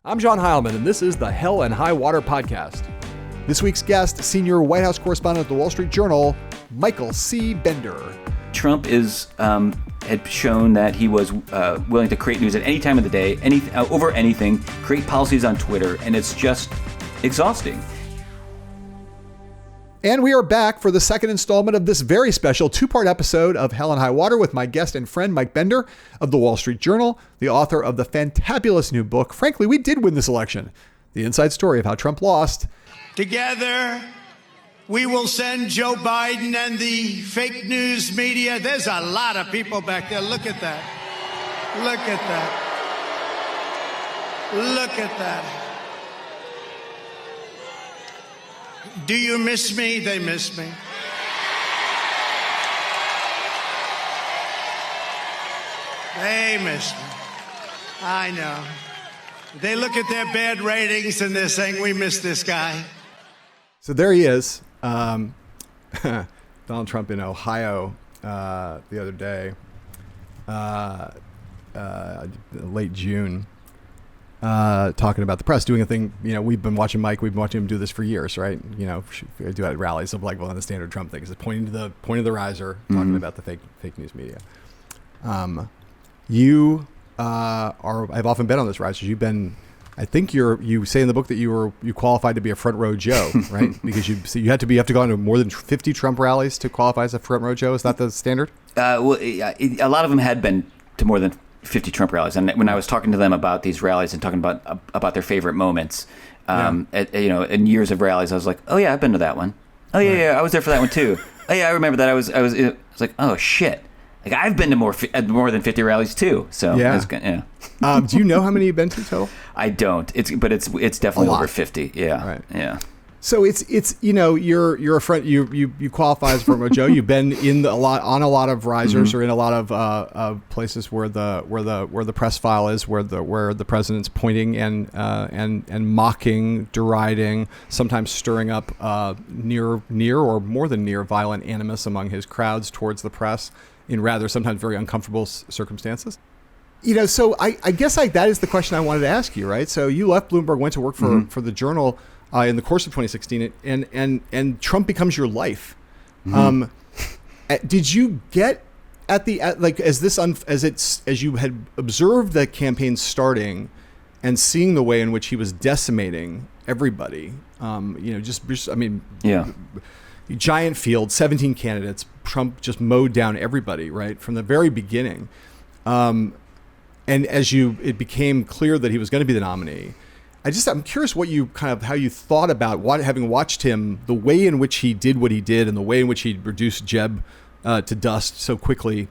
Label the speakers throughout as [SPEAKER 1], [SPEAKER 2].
[SPEAKER 1] I'm John Heilemann, and this is the Hell and High Water podcast. This week's guest, senior White House correspondent at the Wall Street Journal, Michael C. Bender.
[SPEAKER 2] Trump had shown that he was willing to create news at any time of the day, over anything, create policies on Twitter, and it's just exhausting.
[SPEAKER 1] And we are back for the second installment of this very special two-part episode of Hell and High Water with my guest and friend, Mike Bender of the Wall Street Journal, the author of the fantabulous new book, Frankly, We Did Win This Election, the inside story of how Trump lost.
[SPEAKER 3] Together, we will send Joe Biden and the fake news media. There's a lot of people back there. Look at that. Look at that. Look at that. Do you miss me? They miss me. They miss me. I know. They look at their bad ratings and they're saying, we miss this guy.
[SPEAKER 1] So there he is, Donald Trump in Ohio the other day, late June. Talking about the press, doing a thing, we've been watching Mike, we've been watching him do this for years, right? Do at rallies of one of the standard Trump things, pointing to the point of the riser, talking about the fake news media. You I've often been on this riser. You've been, I think you say in the book that you qualified to be a front row Joe, right? Because you have to go on to more than 50 Trump rallies to qualify as a front row Joe. Is that the standard?
[SPEAKER 2] A lot of them had been to more than 50 Trump rallies, and when I was talking to them about these rallies and talking about their favorite moments, in years of rallies, I was like, oh yeah, I've been to that one. Oh yeah, I was there for that one too. Oh yeah, I remember that. I was like, oh shit, I've been to more than 50 rallies too. So
[SPEAKER 1] yeah. Do you know how many you've been to total?
[SPEAKER 2] I don't. It's definitely over 50. Yeah.
[SPEAKER 1] Right.
[SPEAKER 2] Yeah.
[SPEAKER 1] So it's you're a friend, you qualify as front row Joe. You've been on a lot of risers, or in a lot of places where the press file is, where the president's pointing and mocking, deriding, sometimes stirring up near or more than near violent animus among his crowds towards the press in rather sometimes very uncomfortable circumstances. So I guess that is the question I wanted to ask you, right? So you left Bloomberg, went to work for the Journal in the course of 2016, and Trump becomes your life. Did you get as you had observed the campaign starting and seeing the way in which he was decimating everybody? Giant field, 17 candidates. Trump just mowed down everybody, right, from the very beginning. And as it became clear that he was going to be the nominee, I'm curious how you thought about having watched him, the way in which he did what he did and the way in which he reduced Jeb to dust so quickly.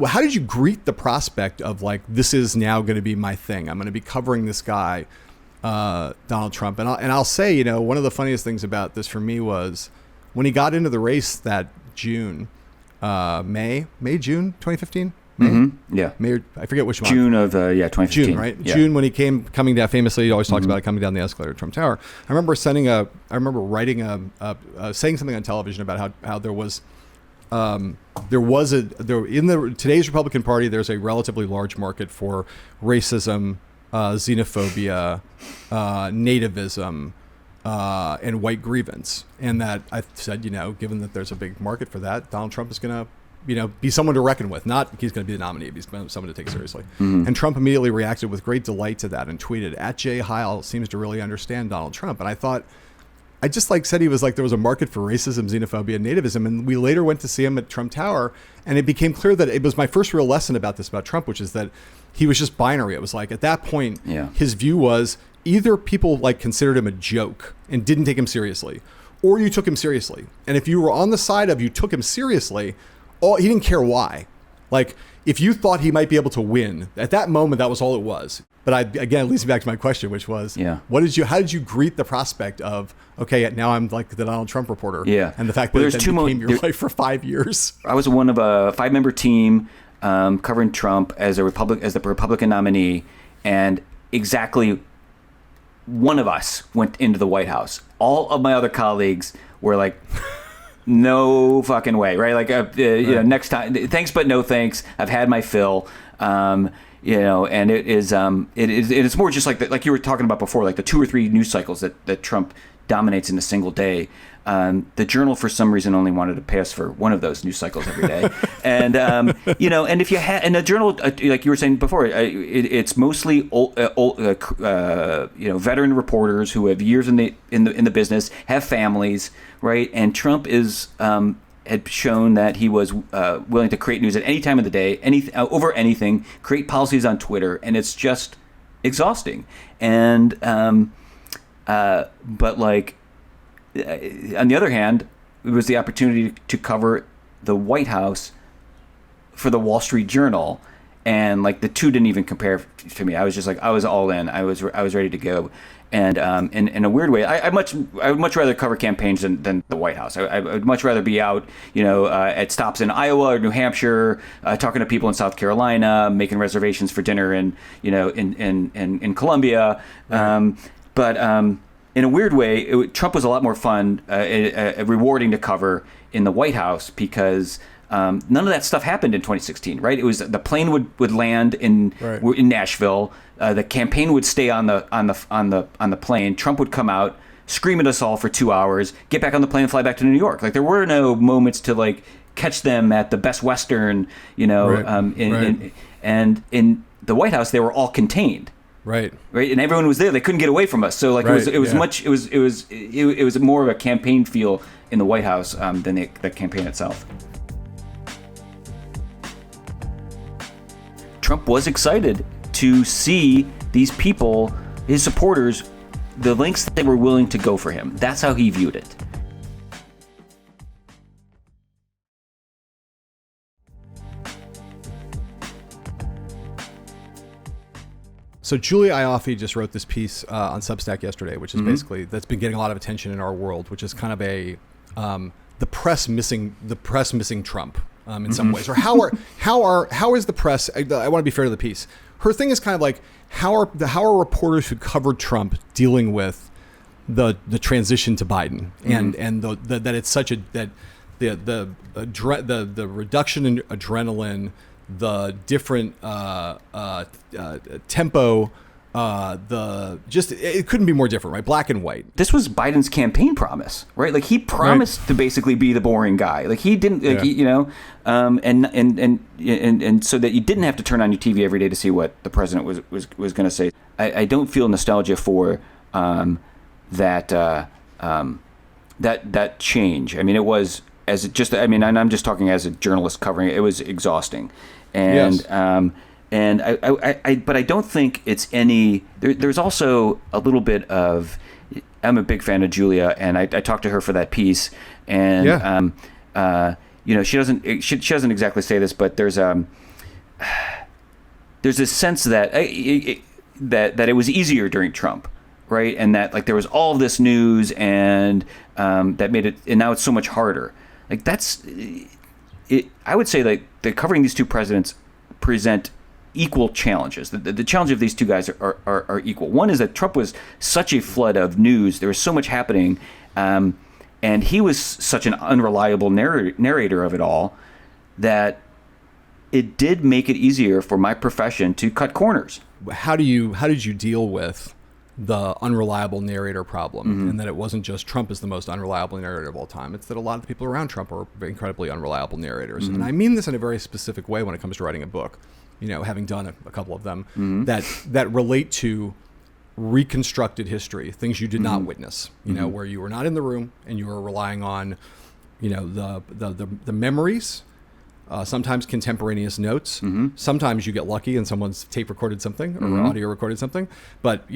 [SPEAKER 1] How did you greet the prospect of this is now going to be my thing? I'm going to be covering this guy, Donald Trump. And I'll say, one of the funniest things about this for me was when he got into the race that June, June 2015. May?
[SPEAKER 2] Mm-hmm. Yeah.
[SPEAKER 1] May, I forget which month.
[SPEAKER 2] June of 2015.
[SPEAKER 1] June, right? Yeah. June, when he coming down, famously, he always talks about it coming down the escalator at Trump Tower. I remember saying something on television about how there was in today's Republican Party, there's a relatively large market for racism, xenophobia, nativism, and white grievance. And that I said, given that there's a big market for that, Donald Trump is going to be someone to reckon with. Not he's going to be the nominee, but he's someone to take seriously. And Trump immediately reacted with great delight to that and tweeted, @Heil seems to really understand Donald Trump. And I thought, I just said he was there was a market for racism, xenophobia, and nativism. And we later went to see him at Trump Tower, and it became clear that it was my first real lesson about Trump, which is that he was just binary. It was at that point, his view was either people considered him a joke and didn't take him seriously, or you took him seriously. And if you were on the side of you took him seriously, he didn't care why. If you thought he might be able to win, at that moment, that was all it was. But again, it leads me back to my question, which was, how did you greet the prospect of, okay, now I'm the Donald Trump reporter, and the fact that it became your life for 5 years?
[SPEAKER 2] I was one of a 5-member team covering Trump as the Republican nominee, and exactly one of us went into the White House. All of my other colleagues were like, no fucking way, right? Next time, thanks but no thanks. I've had my fill. and it's more just like you were talking about before, like the 2 or 3 news cycles that Trump dominates in a single day. The Journal, for some reason, only wanted to pay us for one of those news cycles every day, and and if you had, and the Journal, like you were saying before, it's mostly old, veteran reporters who have years in the business, have families, right? And Trump had shown that he was willing to create news at any time of the day, over anything, create policies on Twitter, and it's just exhausting. And but like, on the other hand, it was the opportunity to cover the White House for the Wall Street Journal, and like the two didn't even compare to me. I was just like, I was all in. I was ready to go. And in a weird way, I would much rather cover campaigns than the White House. I would much rather be out, at stops in Iowa or New Hampshire, talking to people in South Carolina, making reservations for dinner in Columbia. Right. But in a weird way, Trump was a lot more fun, rewarding to cover in the White House because none of that stuff happened in 2016, right? It was the plane would land in Nashville. The campaign would stay on the plane. Trump would come out, scream at us all for 2 hours, get back on the plane, and fly back to New York. Like there were no moments to like catch them at the Best Western, and in the White House they were all contained. Right, and everyone was there. They couldn't get away from us. So like it was more of a campaign feel in the White House than the campaign itself. Trump was excited to see these people, his supporters, the lengths that they were willing to go for him. That's how he viewed it.
[SPEAKER 1] So Julia Ioffe just wrote this piece on Substack yesterday, which is basically, that's been getting a lot of attention in our world, which is kind of a the press missing Trump in some ways, or how is the press? I want to be fair to the piece. Her thing is kind of like how are reporters who covered Trump dealing with the transition to Biden and that it's such a that the reduction in adrenaline, the different tempo, it couldn't be more different, right? Black and white.
[SPEAKER 2] This was Biden's campaign promise, right? Like he promised to basically be the boring guy. Like he didn't, and so that you didn't have to turn on your TV every day to see what the president was going to say. I don't feel nostalgia for that change. I mean, it was. And I'm just talking as a journalist covering it. It was exhausting, and yes. But I don't think it's any. There's also a little bit of. I'm a big fan of Julia, and I talked to her for that piece, and she doesn't exactly say this, but there's this sense that that it was easier during Trump, right, and that like there was all of this news, and that made it, and now it's so much harder. Like that's it. I would say that covering these two presidents present equal challenges. The challenge of these two guys are equal. One is that Trump was such a flood of news. There was so much happening, and he was such an unreliable narrator of it all that it did make it easier for my profession to cut corners.
[SPEAKER 1] How did you deal with the unreliable narrator problem, and that it wasn't just Trump is the most unreliable narrator of all time. It's that a lot of the people around Trump are incredibly unreliable narrators. And I mean this in a very specific way when it comes to writing a book, having done a couple of them, that relate to reconstructed history, things you did not witness, where you were not in the room and you were relying on, the memories, sometimes contemporaneous notes. Sometimes you get lucky and someone's tape recorded something or audio recorded something. But,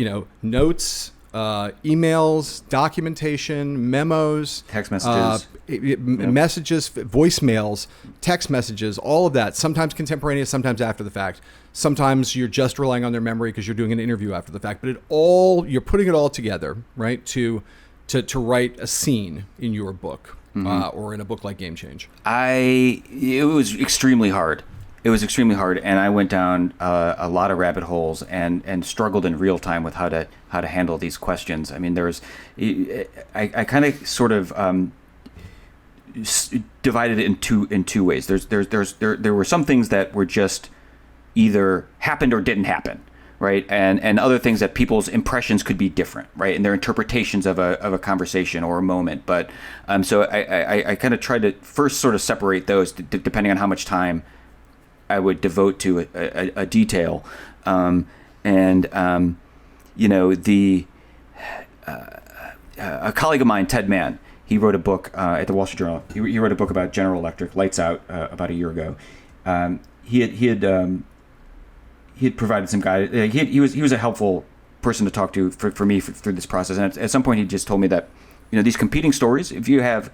[SPEAKER 1] notes, emails, documentation, memos,
[SPEAKER 2] text messages,
[SPEAKER 1] messages, voicemails, text messages, all of that. Sometimes contemporaneous, sometimes after the fact. Sometimes you're just relying on their memory because you're doing an interview after the fact. But you're putting it all together, right, to write a scene in your book. Or in a book like Game Change?
[SPEAKER 2] It was extremely hard. And I went down a lot of rabbit holes and struggled in real time with how to handle these questions. I mean, I kind of sort of divided it in two ways. There were some things that were just either happened or didn't happen, right? And other things that people's impressions could be different, right? And their interpretations of a conversation or a moment. But so I kind of tried to first sort of separate those depending on how much time I would devote to a detail. A colleague of mine, Ted Mann, he wrote a book at the Wall Street Journal. He wrote a book about General Electric, Lights Out, about a year ago. He had provided some guidance. He was a helpful person to talk to for me through this process. And at some point, he just told me that, these competing stories, if you have,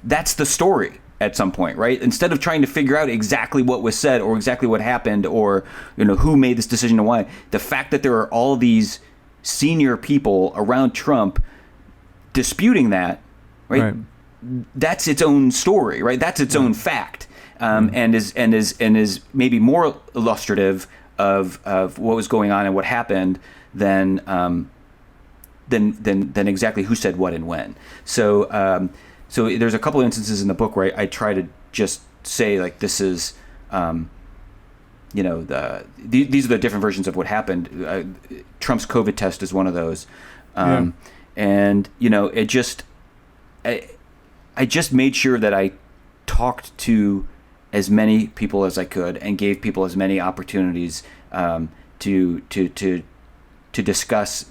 [SPEAKER 2] that's the story at some point, right? Instead of trying to figure out exactly what was said or exactly what happened or, who made this decision and why, the fact that there are all these senior people around Trump disputing that, right? That's its own story, right? That's its own fact. And is maybe more illustrative of what was going on and what happened than exactly who said what and when. So there's a couple of instances in the book where I try to just say, like, this is these are the different versions of what happened. Trump's COVID test is one of those, and it just I just made sure that I talked to as many people as I could and gave people as many opportunities to discuss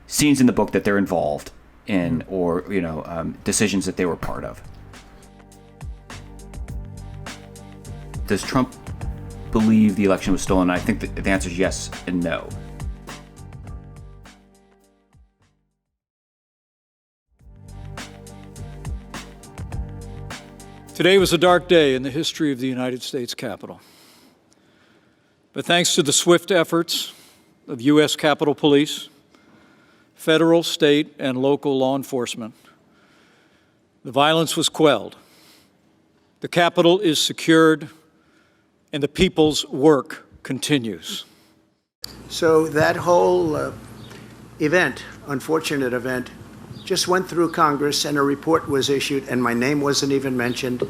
[SPEAKER 2] scenes in the book that they're involved in, or decisions that they were part of. Does Trump believe the election was stolen? I think the answer is yes and no.
[SPEAKER 4] Today was a dark day in the history of the United States Capitol. But thanks to the swift efforts of U.S. Capitol Police, federal, state, and local law enforcement, the violence was quelled. The Capitol is secured, and the people's work continues.
[SPEAKER 5] So that whole event, unfortunate event, just went through Congress and a report was issued and my name wasn't even mentioned,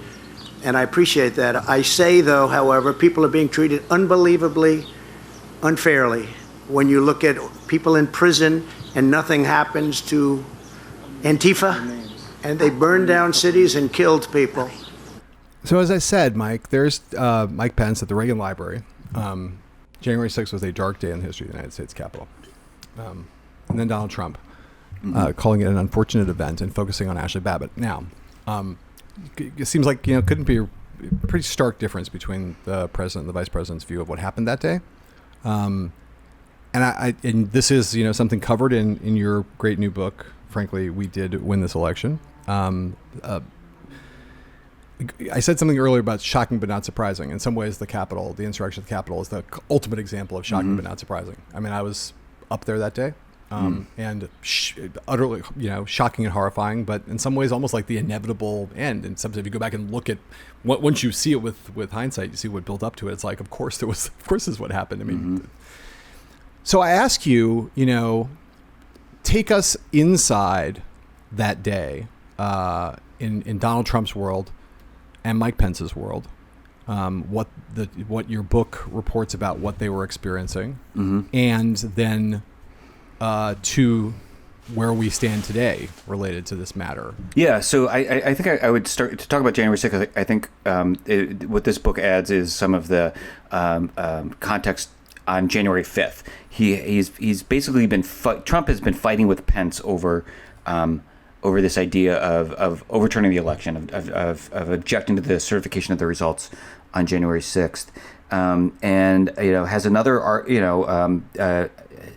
[SPEAKER 5] and I appreciate that. I say, though, however, people are being treated unbelievably unfairly when you look at people in prison and nothing happens to Antifa, and they burn down cities and killed people.
[SPEAKER 1] So as I said, Mike, there's Mike Pence at the Reagan Library. January 6th was a dark day in the history of the United States Capitol. And then Donald Trump. Calling it an unfortunate event and focusing on Ashley Babbitt. Now, it seems like couldn't be a pretty stark difference between the president and the vice president's view of what happened that day. And this is something covered in your great new book. Frankly, we did win this election. I said something earlier about shocking but not surprising. In some ways, the insurrection of the Capitol is the ultimate example of shocking but not surprising. I mean, I was up there that day. And utterly, shocking and horrifying, but in some ways almost like the inevitable end. And sometimes if you go back and look at once you see it with hindsight, you see what built up to it. It's like, of course this is what happened. I mean, so I ask you, take us inside that day in Donald Trump's world and Mike Pence's world. What your book reports about what they were experiencing, and then to where we stand today related to this matter. Yeah,
[SPEAKER 2] so I think I would start to talk about January 6th. I think what this book adds is some of the context on January 5th. He's basically Trump has been fighting with Pence over this idea of overturning the election, of objecting to the certification of the results on January 6th, and has another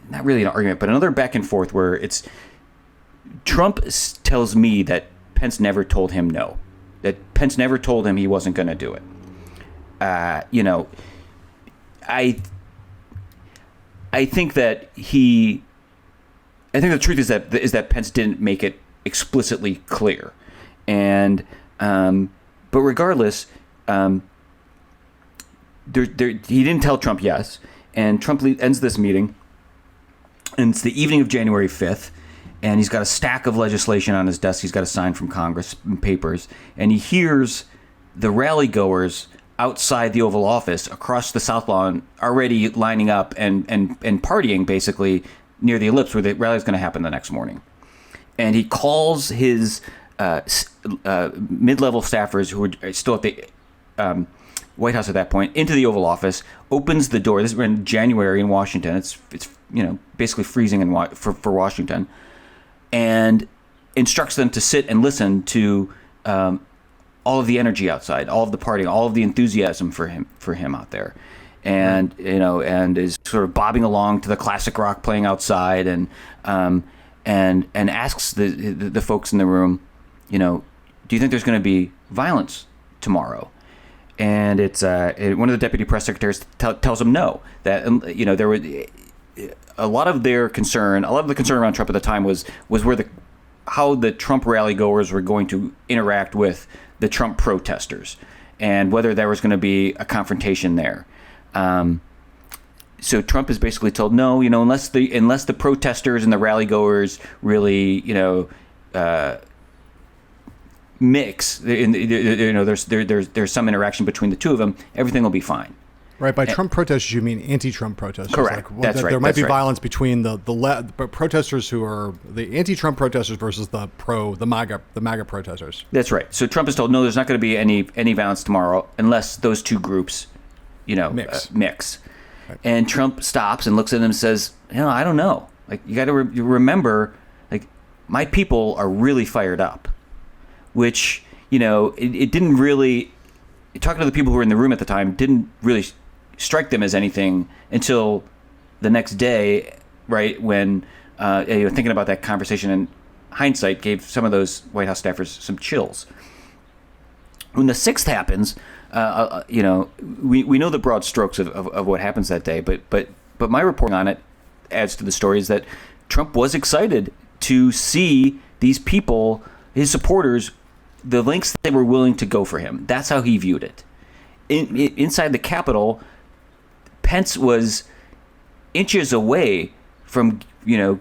[SPEAKER 2] not really an argument, but another back and forth where it's Trump tells me that Pence never told him no, that Pence never told him he wasn't going to do it. I think that the truth is that Pence didn't make it explicitly clear, and but regardless, he didn't tell Trump yes, and Trump ends this meeting. And it's the evening of January 5th, and he's got a stack of legislation on his desk he's got to sign from Congress and papers, and he hears the rally goers outside the Oval Office across the South Lawn, already lining up and partying basically near the ellipse where the rally is going to happen the next morning. And he calls his mid-level staffers who were still at the White House at that point into the Oval Office, opens the door. This is in January in Washington. It's basically freezing for Washington, and instructs them to sit and listen to all of the energy outside, all of the partying, all of the enthusiasm for him out there, and and is sort of bobbing along to the classic rock playing outside, and asks the folks in the room, do you think there's going to be violence tomorrow? And it's one of the deputy press secretaries tells him no, that there were a lot of the concern around Trump at the time was how the Trump rally goers were going to interact with the Trump protesters, and whether there was going to be a confrontation there. So Trump is basically told no, unless the protesters and the rally goers really mix, there's some interaction between the two of them, everything will be fine.
[SPEAKER 1] Right. By Trump protesters, you mean anti-Trump protesters.
[SPEAKER 2] Correct. That's right.
[SPEAKER 1] There might be
[SPEAKER 2] right.
[SPEAKER 1] violence between the protesters who are the anti-Trump protesters versus the MAGA protesters.
[SPEAKER 2] That's right. So Trump is told, no, there's not going to be any violence tomorrow unless those two groups, mix. Right. And Trump stops and looks at him and says, I don't know. Like, you got to remember, like, my people are really fired up, which, it didn't really, talking to the people who were in the room at the time, didn't really strike them as anything until the next day, right, when thinking about that conversation in hindsight gave some of those White House staffers some chills. When the 6th happens, we know the broad strokes of what happens that day, but my reporting on it adds to the story is that Trump was excited to see these people, his supporters, the lengths they were willing to go for him. That's how he viewed it. Inside the Capitol, Pence was inches away from the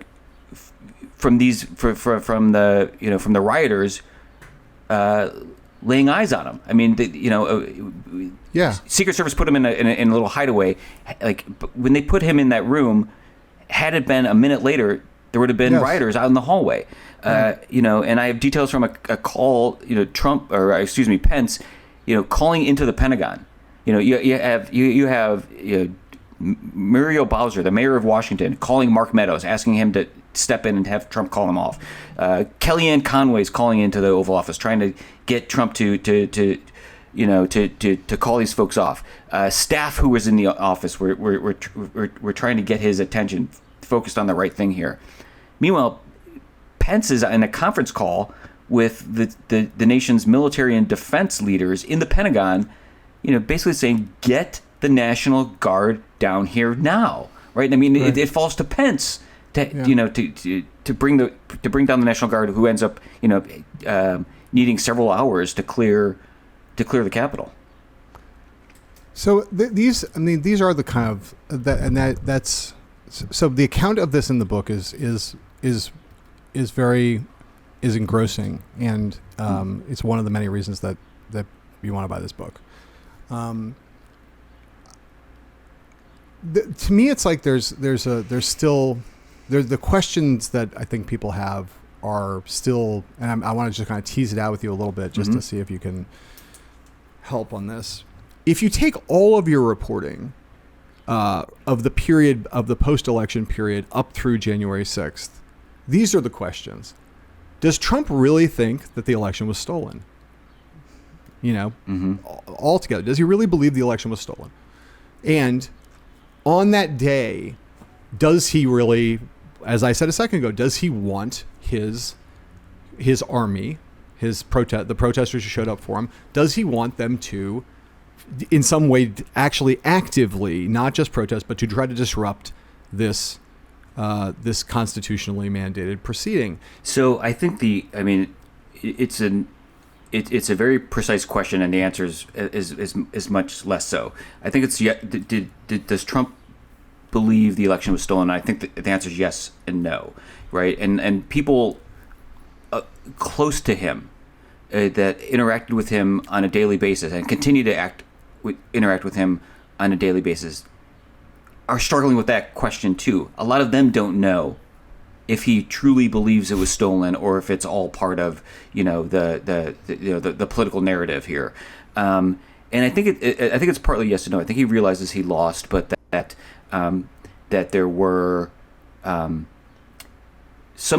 [SPEAKER 2] rioters laying eyes on him. I mean, Secret Service put him in a little hideaway. Like, when they put him in that room, had it been a minute later, there would have been rioters out in the hallway. And I have details from a call, Pence, calling into the Pentagon. You have Muriel Bowser, the mayor of Washington, calling Mark Meadows, asking him to step in and have Trump call him off. Kellyanne Conway's calling into the Oval Office, trying to get Trump to call these folks off. Staff who was in the office were trying to get his attention, focused on the right thing here. Meanwhile, Pence is in a conference call with the nation's military and defense leaders in the Pentagon, basically saying, get the National Guard down here now, right? I mean, right. It falls to Pence to bring down the National Guard, who ends up needing several hours to clear the Capitol.
[SPEAKER 1] So these are the kind of that's so the account of this in the book is engrossing, and it's one of the many reasons that you want to buy this book. To me, it's like there's still the questions that I think people have are still, and I want to just kind of tease it out with you a little bit just to see if you can help on this. If you take all of your reporting of the period of the post-election period up through January 6th, these are the questions. Does Trump really think that the election was stolen? Altogether, does he really believe the election was stolen? And on that day, does he really, as I said a second ago, does he want his army, the protesters who showed up for him, does he want them to, in some way, actually actively, not just protest, but to try to disrupt this constitutionally mandated proceeding? So I think it's a very precise question, and the answer is much less so. I think it's does Trump believe the election was stolen? I think the answer is yes and no, right? And people close to him that interacted with him on a daily basis and continue to
[SPEAKER 2] interact with him on a daily basis are struggling with that question too. A lot of them don't know if he truly believes it was stolen or if it's all part of the political narrative here. And I think it's partly yes and no. I think he realizes he lost, but that there were some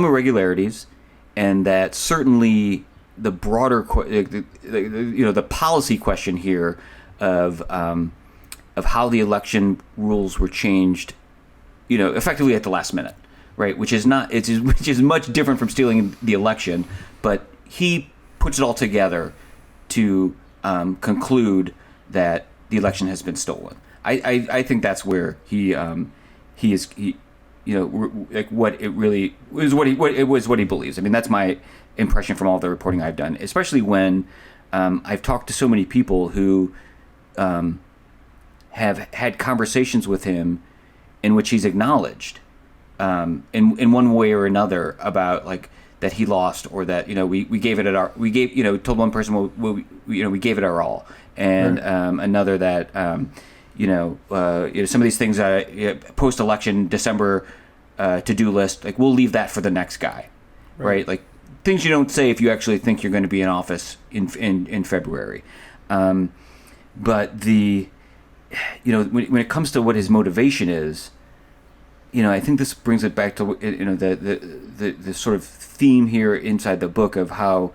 [SPEAKER 2] irregularities, and that certainly the broader the policy question here of how the election rules were changed, effectively at the last minute, right? Which is much different from stealing the election, but he puts it all together to conclude that the election has been stolen. I think that's where he is like what it really was, what he believes. I mean, that's my impression from all the reporting I've done, especially when I've talked to so many people who have had conversations with him in which he's acknowledged in one way or another about like that he lost, or that we gave it told one person we gave it our all, and right. Another that some of these things post election December to-do list, like we'll leave that for the next guy, right? Like things you don't say if you actually think you're going to be in office in February. But when it comes to what his motivation is, I think this brings it back to the sort of theme here inside the book of how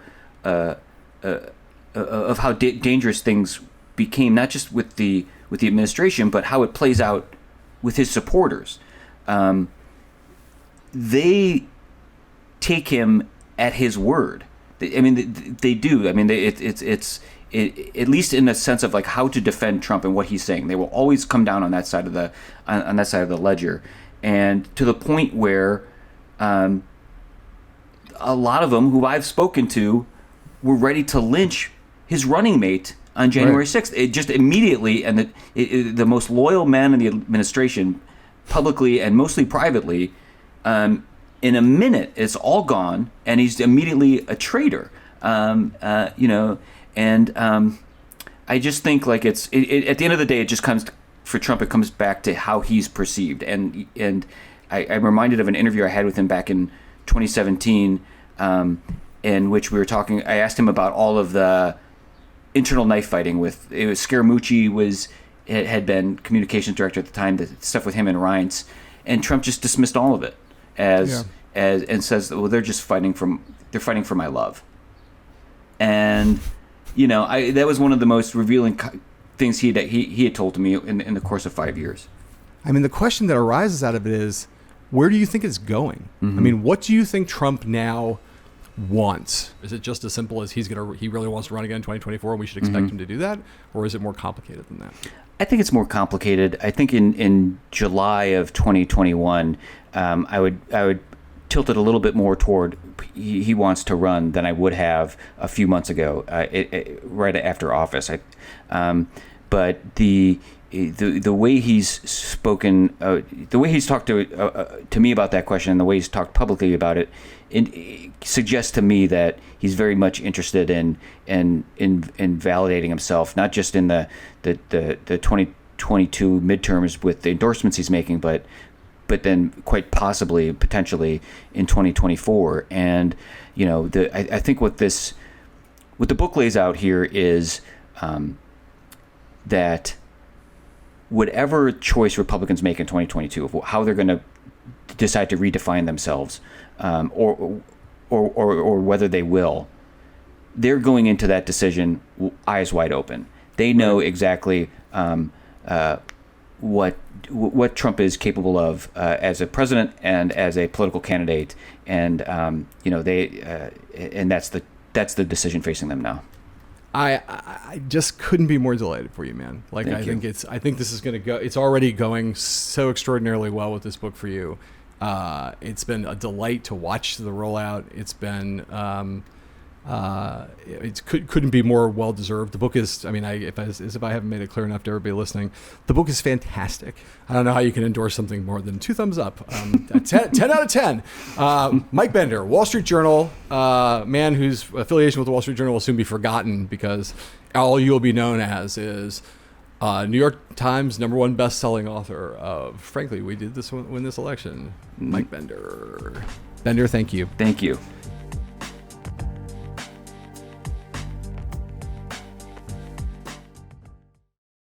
[SPEAKER 2] dangerous things became, not just with the administration, but how it plays out with his supporters. They take him at his word. They do. It's at least in the sense of like how to defend Trump and what he's saying. They will always come down on that side of the ledger, and to the point where a lot of them who I've spoken to were ready to lynch his running mate on January 6th. It just immediately, and the most loyal man in the administration, publicly and mostly privately, in a minute, it's all gone, and he's immediately a traitor. I just think like at the end of the day, it just comes for Trump. It comes back to how he's perceived, and I'm reminded of an interview I had with him back in 2017, in which we were talking. I asked him about all of the internal knife fighting with. It was Scaramucci had been communications director at the time. The stuff with him and Reince, and Trump just dismissed all of it as and says, well, they're fighting for my love. And that was one of the most revealing things he had told to me in the course of 5 years.
[SPEAKER 1] I mean, the question that arises out of it is, where do you think it's going? Mm-hmm. I mean, what do you think Trump now wants? Is it just as simple as he really wants to run again in 2024 and we should expect him to do that? Or is it more complicated than that?
[SPEAKER 2] I think it's more complicated. I think in July of 2021, I would tilt it a little bit more toward he wants to run than I would have a few months ago, right after office. But the way he's spoken, the way he's talked to me about that question, and the way he's talked publicly about it, it suggests to me that he's very much interested in validating himself, not just in the 2022 midterms with the endorsements he's making, but then quite possibly, potentially in 2024. And I think what the book lays out here is that whatever choice Republicans make in 2022 of how they're going to decide to redefine themselves, or whether they will, they're going into that decision eyes wide open. They know exactly what Trump is capable of as a president and as a political candidate, and and that's the decision facing them now.
[SPEAKER 1] I just couldn't be more delighted for you, man. Like, I think this is going to go. It's already going so extraordinarily well with this book for you. It's been a delight to watch the rollout. It's been couldn't be more well deserved. The book is, I mean, if I haven't made it clear enough to everybody listening, the book is fantastic. I don't know how you can endorse something more than 2 thumbs up. 10 out of 10. Mike Bender, Wall Street Journal, man whose affiliation with the Wall Street Journal will soon be forgotten because all you'll be known as is New York Times #1 best-selling author of, frankly, we did this win this election, Mike Bender. Bender, thank you.
[SPEAKER 2] Thank you.